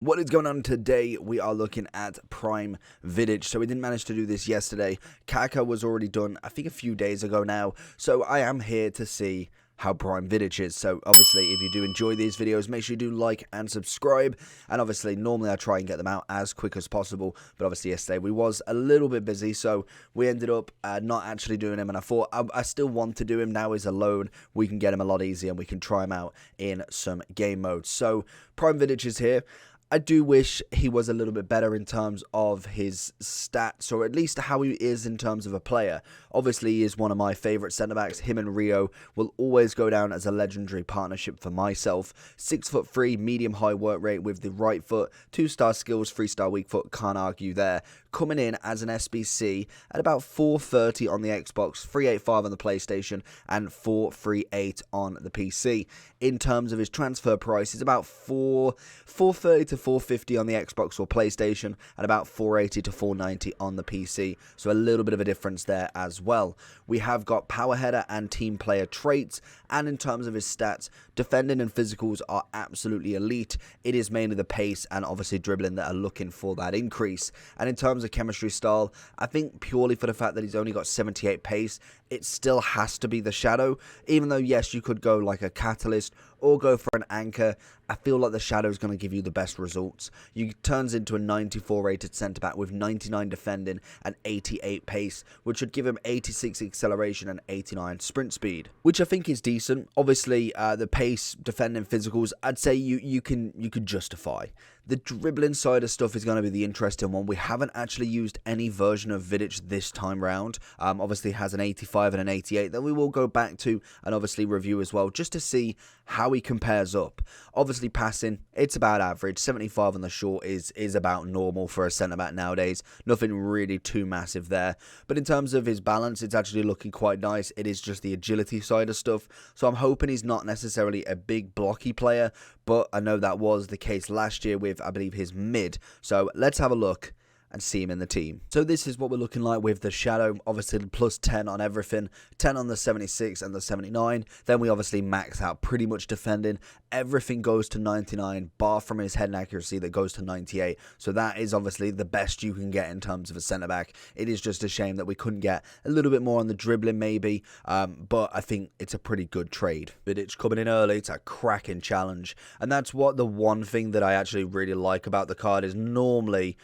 What is going on today? We are looking at Prime Vidic. So we didn't manage to do this yesterday. Kaka was already done, I think, a few days ago now. So I am here to see how Prime Vidic is. So obviously, if you do enjoy these videos, make sure you do like and subscribe. And obviously, normally I try and get them out as quick as possible. But obviously yesterday we was a little bit busy, so we ended up not actually doing him. And I thought I still want to do him now. He's alone. We can get him a lot easier and we can try him out in some game modes. So Prime Vidic is here. I do wish he was a little bit better in terms of his stats, or at least how he is in terms of a player. Obviously, he is one of my favourite centre-backs. Him and Rio will always go down as a legendary partnership for myself. 6'3", medium-high work rate with the right foot, 2-star skills, 3-star weak foot, can't argue there. Coming in as an SBC at about 430 on the Xbox, 385 on the PlayStation, and 438 on the PC. In terms of his transfer price, it's about 430 to 450 on the Xbox or PlayStation, and about 480 to 490 on the PC. So a little bit of a difference there as well. We have got power header and team player traits, and in terms of his stats, defending and physicals are absolutely elite. It is mainly the pace and obviously dribbling that are looking for that increase. And in terms of chemistry style, I think purely for the fact that he's only got 78 pace, it still has to be the Shadow. Even though, yes, you could go like a Catalyst or go for an Anchor, I feel like the Shadow is going to give you the best results. He turns into a 94 rated centre-back with 99 defending and 88 pace, which would give him 86 acceleration and 89 sprint speed, which I think is decent. Obviously, the pace, defending, physicals, I'd say you can justify. The dribbling side of stuff is going to be the interesting one. We haven't actually used any version of Vidic this time round. Obviously has an 85 and an 88 that we will go back to and obviously review as well, just to see how he compares up. Obviously passing, it's about average. 75 on the short is about normal for a centre-back nowadays. Nothing really too massive there. But in terms of his balance, it's actually looking quite nice. It is just the agility side of stuff. So I'm hoping he's not necessarily a big blocky player, but I know that was the case last year with, I believe, his mid. So let's have a look and see him in the team. So this is what we're looking like with the Shadow. Obviously plus 10 on everything, 10 on the 76 and the 79. Then we obviously max out pretty much defending. Everything goes to 99, bar from his head and accuracy that goes to 98. So that is obviously the best you can get in terms of a centre-back. It is just a shame that we couldn't get a little bit more on the dribbling maybe, but I think it's a pretty good trade. Vidic coming in early, it's a cracking challenge. And that's what the one thing that I actually really like about the card is normally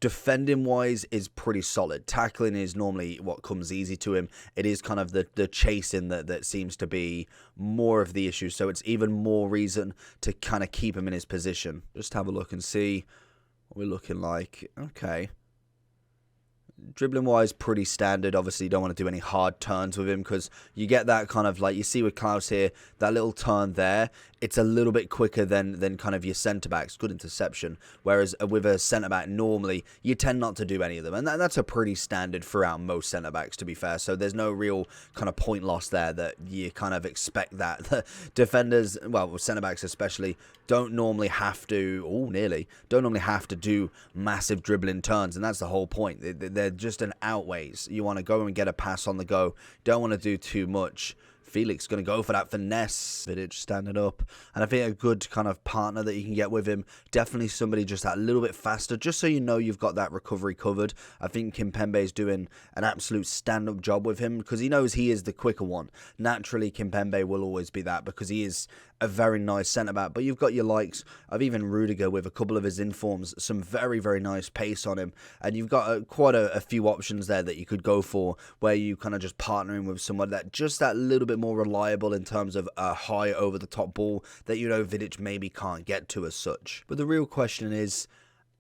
defending wise is pretty solid. Tackling is normally what comes easy to him. It is kind of the chasing that seems to be more of the issue. So it's even more reason to kind of keep him in his position. Just have a look and see what we're looking like. Okay. Dribbling wise, pretty standard. Obviously, you don't want to do any hard turns with him because you get that kind of like you see with Klaus here, that little turn there. It's a little bit quicker than kind of your centre backs. Good interception. Whereas with a centre back, normally you tend not to do any of them, and that's a pretty standard throughout most centre backs, to be fair. So there's no real kind of point loss there that you kind of expect that. The defenders, well, centre backs especially, don't normally have to. Don't normally have to do massive dribbling turns, and that's the whole point. They're just an outways. You want to go and get a pass on the go. Don't want to do too much. Felix going to go for that finesse. Vidic standing up. And I think a good kind of partner that you can get with him. Definitely somebody just that little bit faster. Just so you know you've got that recovery covered. I think Kimpembe is doing an absolute stand-up job with him because he knows he is the quicker one. Naturally, Kimpembe will always be that because he is a very nice centre-back. But you've got your likes of even Rudiger with a couple of his informs. Some very, very nice pace on him. And you've got quite a few options there that you could go for where you kind of just partnering with someone that just that little bit more reliable in terms of a high over-the-top ball that, you know, Vidic maybe can't get to as such. But the real question is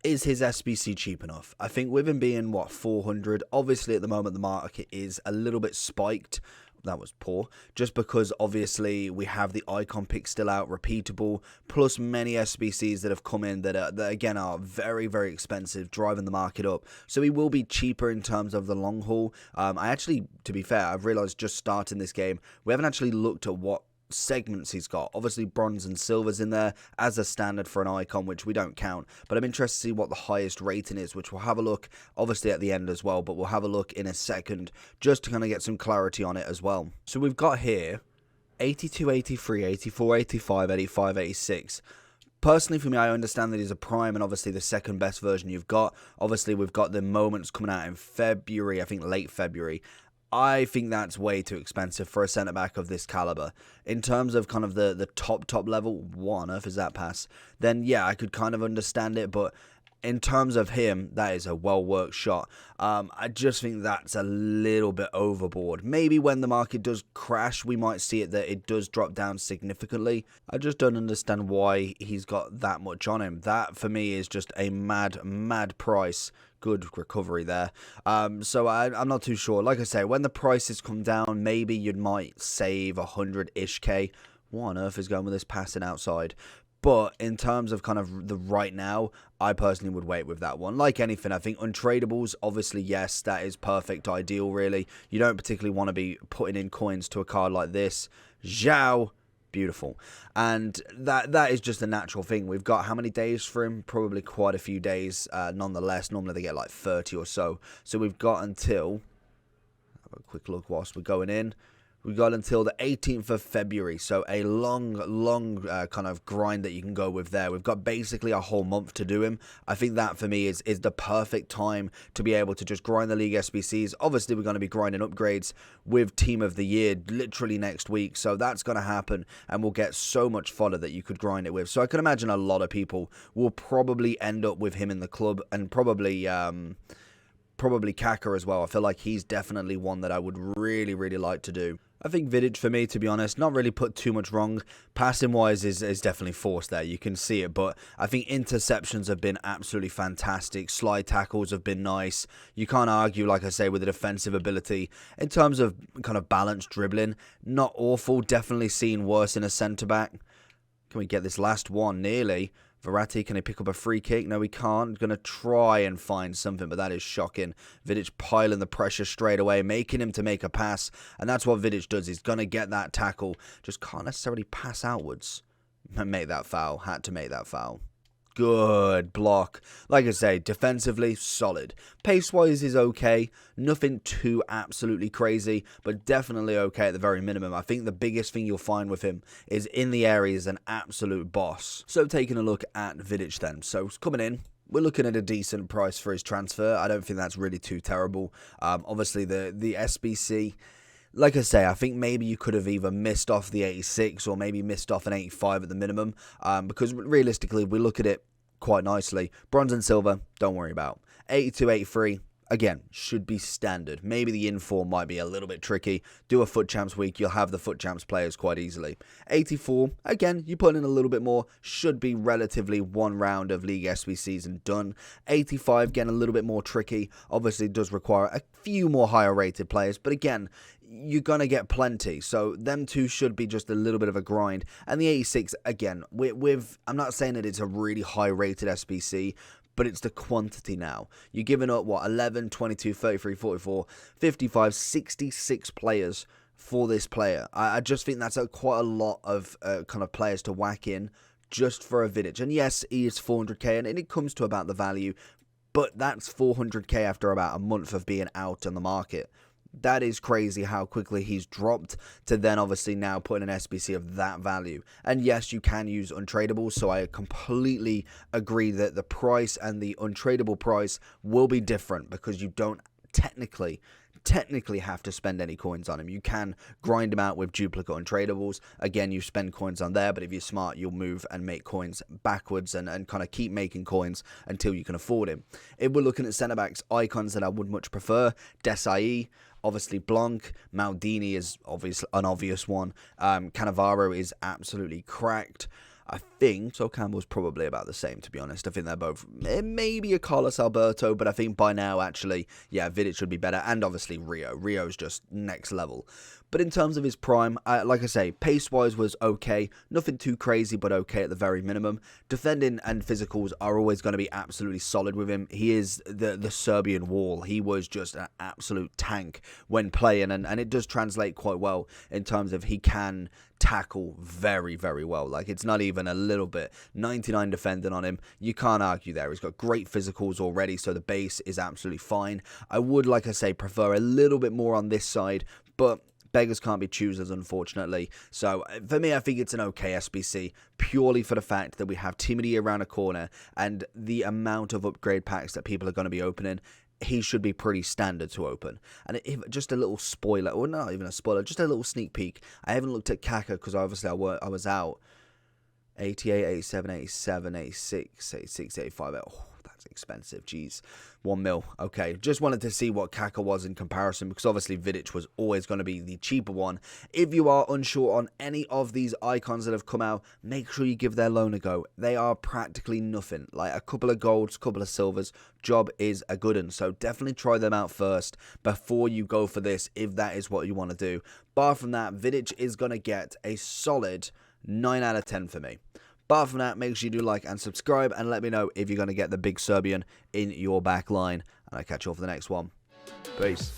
his SBC cheap enough? I think with him being, what, 400, obviously at the moment the market is a little bit spiked. That was poor, just because obviously we have the icon pick still out, repeatable, plus many SBCs that have come in that again are very, very expensive, driving the market up. So he will be cheaper in terms of the long haul. I actually, to be fair, I've realised just starting this game, we haven't actually looked at what segments he's got. Obviously bronze and silver's in there as a standard for an icon, which we don't count, but I'm interested to see what the highest rating is, which we'll have a look obviously at the end as well, but we'll have a look in a second just to kind of get some clarity on it as well. So we've got here 82, 83, 84, 85, 85, 86. Personally, for me, I understand that he's a prime and obviously the second best version you've got. Obviously, we've got the moments coming out in February, I think late February. I think that's way too expensive for a centre-back of this calibre. In terms of kind of the top level, what on earth is that pass? Then, yeah, I could kind of understand it, but in terms of him, that is a well-worked shot. I just think that's a little bit overboard. Maybe when the market does crash, we might see it that it does drop down significantly. I just don't understand why he's got that much on him. That, for me, is just a mad price. Good recovery there. So I'm not too sure. Like I say, when the prices come down, maybe you might save 100-ish K. What on earth is going with this passing outside? But in terms of kind of the right now, I personally would wait with that one. Like anything, I think untradables, obviously, yes, that is perfect, ideal, really. You don't particularly want to be putting in coins to a card like this. Zhao, beautiful. And that is just a natural thing. We've got how many days for him? Probably quite a few days, nonetheless. Normally they get like 30 or so. So we've got until, have a quick look whilst we're going in. We got until the 18th of February, so a long kind of grind that you can go with there. We've got basically a whole month to do him. I think that, for me, is the perfect time to be able to just grind the League SBCs. Obviously, we're going to be grinding upgrades with Team of the Year literally next week, so that's going to happen, and we'll get so much fodder that you could grind it with. So I can imagine a lot of people will probably end up with him in the club, and probably Kaka as well. I feel like he's definitely one that I would really like to do. I think Vidic, for me, to be honest, not really put too much wrong. Passing-wise is definitely forced there. You can see it, but I think interceptions have been absolutely fantastic. Slide tackles have been nice. You can't argue, like I say, with the defensive ability. In terms of kind of balanced dribbling, not awful. Definitely seen worse in a centre-back. Can we get this last one? Nearly. Verratti, can he pick up a free kick? No, he can't. Going to try and find something, but that is shocking. Vidic piling the pressure straight away, making him to make a pass, and that's what Vidic does. He's going to get that tackle, just can't necessarily pass outwards. Make that foul. Had to make that foul. Good block. Like I say, defensively, solid. Pace-wise is okay. Nothing too absolutely crazy, but definitely okay at the very minimum. I think the biggest thing you'll find with him is in the air, he is an absolute boss. So taking a look at Vidic then. So coming in, we're looking at a decent price for his transfer. I don't think that's really too terrible. Obviously, the SBC... Like I say, I think maybe you could have either missed off the 86 or maybe missed off an 85 at the minimum, because realistically, we look at it quite nicely. Bronze and silver, don't worry about. 82, 83, again, should be standard. Maybe the inform might be a little bit tricky. Do a FUT Champs week, you'll have the FUT Champs players quite easily. 84, again, you put in a little bit more, should be relatively one round of League SBCs and done. 85, getting a little bit more tricky. Obviously, does require a few more higher rated players, but again, you're going to get plenty. So them two should be just a little bit of a grind. And the 86, again, I'm not saying that it's a really high rated SBC, but it's the quantity now. You're giving up, what, 11, 22, 33, 44, 55, 66 players for this player. I just think that's quite a lot of kind of players to whack in just for a Vidic. And yes, he is 400k, and it comes to about the value, but that's 400k after about a month of being out on the market. That is crazy how quickly he's dropped to then obviously now put an SBC of that value. And yes, you can use untradables, so I completely agree that the price and the untradable price will be different because you don't technically have to spend any coins on him. You can grind him out with duplicate untradables. Again, you spend coins on there, but if you're smart, you'll move and make coins backwards and kind of keep making coins until you can afford him. If we're looking at centre-backs, icons that I would much prefer, Desai, obviously Blanc, Maldini is an obvious one. Cannavaro is absolutely cracked. I think so. Campbell's probably about the same, to be honest. I think they're both maybe a Carlos Alberto, but I think by now, actually, yeah, Vidic should be better. And obviously Rio. Rio's just next level. But in terms of his prime, like I say, pace-wise was okay. Nothing too crazy, but okay at the very minimum. Defending and physicals are always going to be absolutely solid with him. He is the Serbian wall. He was just an absolute tank when playing, and it does translate quite well in terms of he can tackle very well. Like, it's not even a little bit. 99 defending on him, you can't argue there. He's got great physicals already, so the base is absolutely fine. I would, like I say, prefer a little bit more on this side, but beggars can't be choosers, unfortunately. So for me, I think it's an okay SBC, purely for the fact that we have Team of the Year around the corner, and the amount of upgrade packs that people are going to be opening, he should be pretty standard to open. And if just a little spoiler, or not even a spoiler, just a little sneak peek. I haven't looked at Kaka because obviously I was out. 88, 87, 87, 86, 86, 85. Oh, that's expensive. Jeez. 1 mil. Okay. Just wanted to see what Kaka was in comparison, because obviously Vidic was always going to be the cheaper one. If you are unsure on any of these icons that have come out, make sure you give their loan a go. They are practically nothing. Like a couple of golds, couple of silvers. Job is a good one. So definitely try them out first before you go for this, if that is what you want to do. Bar from that, Vidic is going to get a solid 9 out of 10 for me. Apart from that, make sure you do like and subscribe, and let me know if you're going to get the big Serbian in your back line. And I'll catch you all for the next one. Peace.